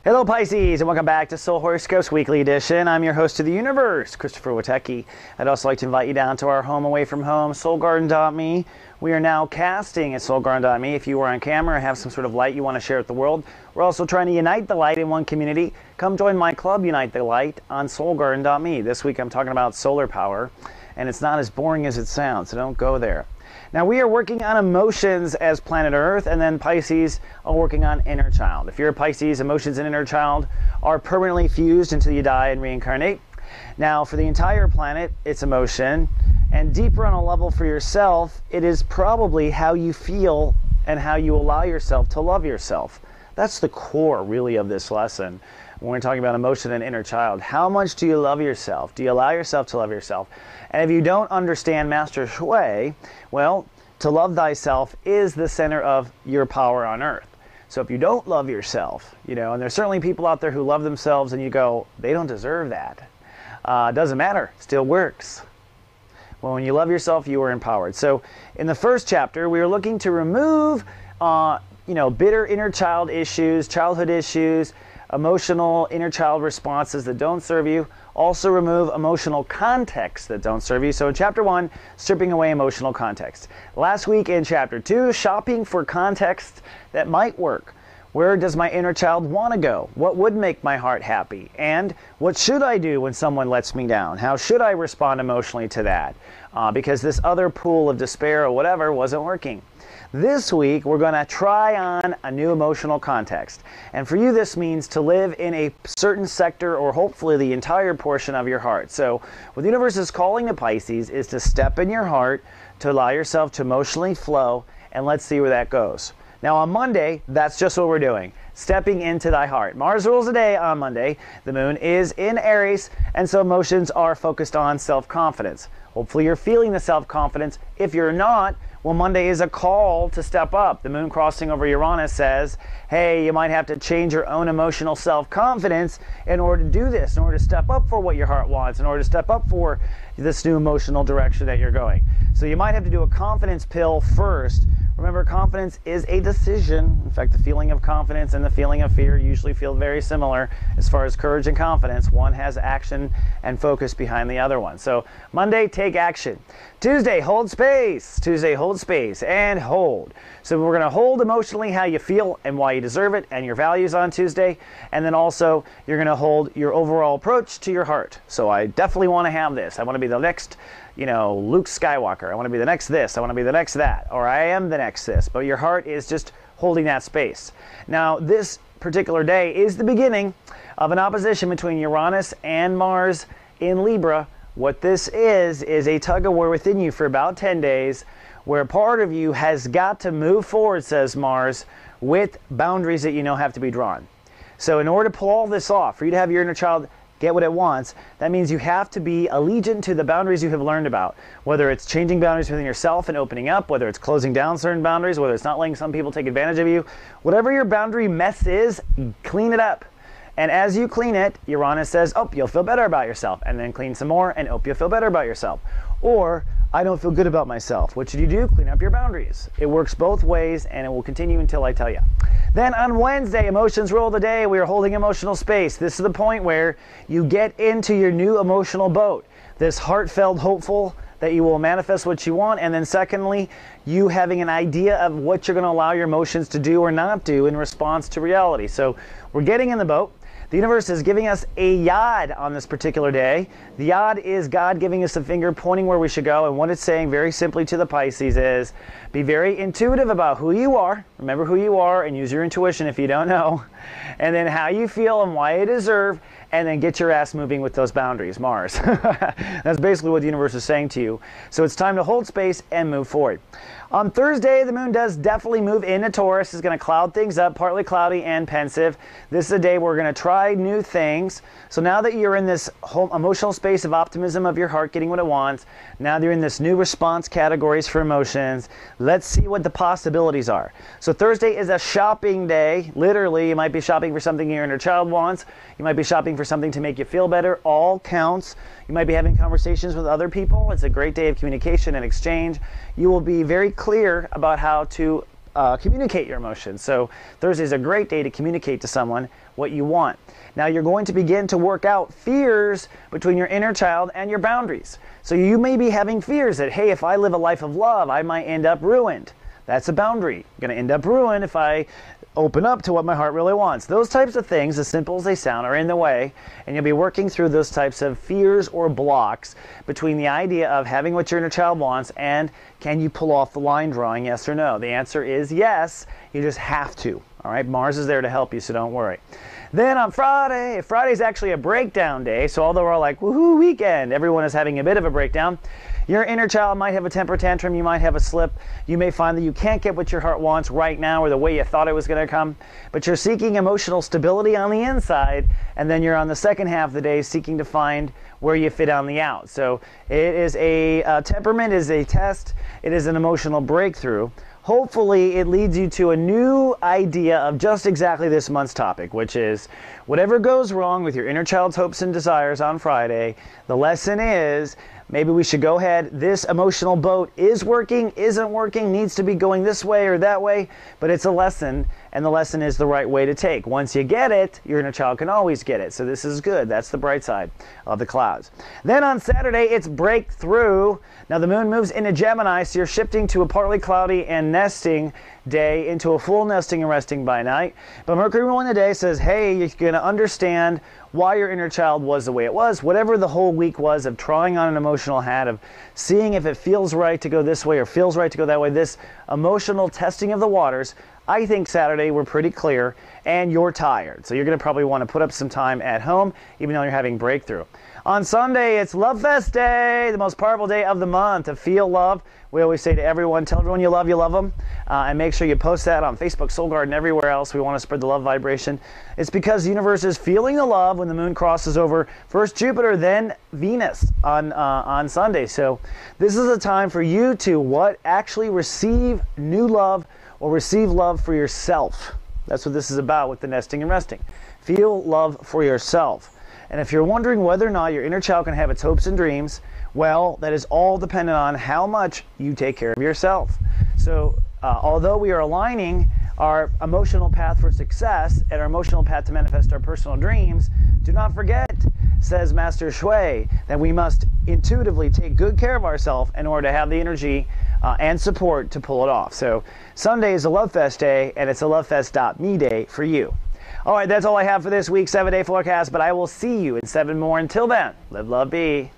Hello Pisces, and welcome back to Soul Horoscopes Weekly Edition. I'm your host of the universe, Christopher Witecki. I'd also like to invite you down to our home away from home, soulgarden.me. We are now casting at soulgarden.me. If you are on camera or have some sort of light you want to share with the world, we're also trying to unite the light in one community. Come join my club, Unite the Light, on soulgarden.me. This week I'm talking about solar power, and it's not as boring as it sounds, so don't go there. Now we are working on emotions as planet Earth, and then Pisces are working on inner child. If you're a Pisces, emotions and inner child are permanently fused until you die and reincarnate. Now for the entire planet, it's emotion, and deeper on a level for yourself, it is probably how you feel and how you allow yourself to love yourself. That's the core really of this lesson. When we're talking about emotion and inner child, how much do you love yourself? Do you allow yourself to love yourself? And if you don't understand Master Shui, well, to love thyself is the center of your power on earth. So if you don't love yourself, and there's certainly people out there who love themselves and you go, they don't deserve that. Doesn't matter, still works. Well, when you love yourself, you are empowered. So in the first chapter, we are looking to remove, bitter inner child issues, childhood issues, emotional inner child responses that don't serve you. Also remove emotional context that don't serve you. So in chapter 1, stripping away emotional context. Last week in chapter 2, shopping for context that might work. Where does my inner child want to go? What would make my heart happy? And what should I do when someone lets me down? How should I respond emotionally to that? Because this other pool of despair or whatever wasn't working. This week, we're going to try on a new emotional context. And for you, this means to live in a certain sector or hopefully the entire portion of your heart. So what the universe is calling to Pisces is to step in your heart, to allow yourself to emotionally flow, and let's see where that goes. Now on Monday, that's just what we're doing. Stepping into thy heart. Mars rules the day on Monday. The moon is in Aries, and so emotions are focused on self-confidence. Hopefully you're feeling the self-confidence. If you're not, well, Monday is a call to step up. The moon crossing over Uranus says, hey, you might have to change your own emotional self-confidence in order to do this, in order to step up for what your heart wants, in order to step up for this new emotional direction that you're going. So you might have to do a confidence pill first. Remember, confidence is a decision. In fact, the feeling of confidence and the feeling of fear usually feel very similar as far as courage and confidence. One has action and focus behind the other one. So Monday, take action. Tuesday, hold space. Tuesday, hold space and hold. So we're going to hold emotionally how you feel and why you deserve it and your values on Tuesday. And then also you're going to hold your overall approach to your heart. So I definitely want to have this. I want to be the next Luke Skywalker. I want to be the next this. I want to be the next that. Or I am the next this. But your heart is just holding that space. Now, this particular day is the beginning of an opposition between Uranus and Mars in Libra. What this is a tug-of-war within you for about 10 days where part of you has got to move forward, says Mars, with boundaries that have to be drawn. So in order to pull all this off, for you to have your inner child get what it wants, that means you have to be allegiant to the boundaries you have learned about. Whether it's changing boundaries within yourself and opening up, whether it's closing down certain boundaries, whether it's not letting some people take advantage of you, whatever your boundary mess is, clean it up. And as you clean it, Uranus says, oh, you'll feel better about yourself. And then clean some more and you'll feel better about yourself. Or, I don't feel good about myself. What should you do? Clean up your boundaries. It works both ways and it will continue until I tell you. Then on Wednesday, emotions rule the day. We are holding emotional space. This is the point where you get into your new emotional boat. This heartfelt, hopeful that you will manifest what you want. And then secondly, you having an idea of what you're going to allow your emotions to do or not do in response to reality. So we're getting in the boat. The universe is giving us a yad on this particular day. The yad is God giving us a finger pointing where we should go. And what it's saying very simply to the Pisces is, be very intuitive about who you are. Remember who you are and use your intuition if you don't know. And then how you feel and why you deserve. And then get your ass moving with those boundaries, Mars. That's basically what the universe is saying to you. So it's time to hold space and move forward. On Thursday, the moon does definitely move into Taurus. It's going to cloud things up, partly cloudy and pensive. This is a day where we're going to try new things. So now that you're in this whole emotional space of optimism of your heart getting what it wants, now that you're in this new response categories for emotions, let's see what the possibilities are. So Thursday is a shopping day. Literally, you might be shopping for something your inner child wants. You might be shopping for something to make you feel better. All counts. You might be having conversations with other people. It's a great day of communication and exchange. You will be very clear about how to communicate your emotions. So Thursday is a great day to communicate to someone what you want. Now you're going to begin to work out fears between your inner child and your boundaries. So you may be having fears that, hey, if I live a life of love, I might end up ruined. That's a boundary. I'm going to end up ruined if I open up to what my heart really wants. Those types of things, as simple as they sound, are in the way, and you'll be working through those types of fears or blocks between the idea of having what your inner child wants and can you pull off the line drawing, yes or no? The answer is yes. You just have to. All right, Mars is there to help you, so don't worry. Then on Friday's actually a breakdown day, so although we're all like, woohoo, weekend, everyone is having a bit of a breakdown. Your inner child might have a temper tantrum, you might have a slip, you may find that you can't get what your heart wants right now or the way you thought it was going to come, but you're seeking emotional stability on the inside, and then you're on the second half of the day seeking to find where you fit on the out. So it is temperament is a test, it is an emotional breakthrough. Hopefully it leads you to a new idea of just exactly this month's topic, which is whatever goes wrong with your inner child's hopes and desires on Friday, the lesson is maybe we should go ahead. This emotional boat is working, isn't working, needs to be going this way or that way, but it's a lesson, and the lesson is the right way to take. Once you get it, your inner child can always get it. So this is good. That's the bright side of the clouds. Then on Saturday, it's breakthrough. Now the moon moves into Gemini, so you're shifting to a partly cloudy and nesting day into a full nesting and resting by night. But Mercury ruling the day says, hey, you're going to understand why your inner child was the way it was, whatever the whole week was of trying on an emotional hat, of seeing if it feels right to go this way or feels right to go that way, this emotional testing of the waters. I think Saturday we're pretty clear, and you're tired. So you're going to probably want to put up some time at home, even though you're having breakthrough. On Sunday, it's Love Fest Day, the most powerful day of the month to feel love. We always say to everyone, tell everyone you love them, and make sure you post that on Facebook, Soul Garden, everywhere else. We want to spread the love vibration. It's because the universe is feeling the love when the moon crosses over first Jupiter, then Venus on Sunday. So this is a time for you to actually receive new love or receive love for yourself. That's what this is about with the nesting and resting. Feel love for yourself. And if you're wondering whether or not your inner child can have its hopes and dreams, well, that is all dependent on how much you take care of yourself. So although we are aligning our emotional path for success and our emotional path to manifest our personal dreams, do not forget, says Master Shui, that we must intuitively take good care of ourselves in order to have the energy and support to pull it off. So Sunday is a Love Fest day, and it's a lovefest.me day for you. All right, that's all I have for this week's 7-day forecast, but I will see you in 7 more. Until then, live, love, be.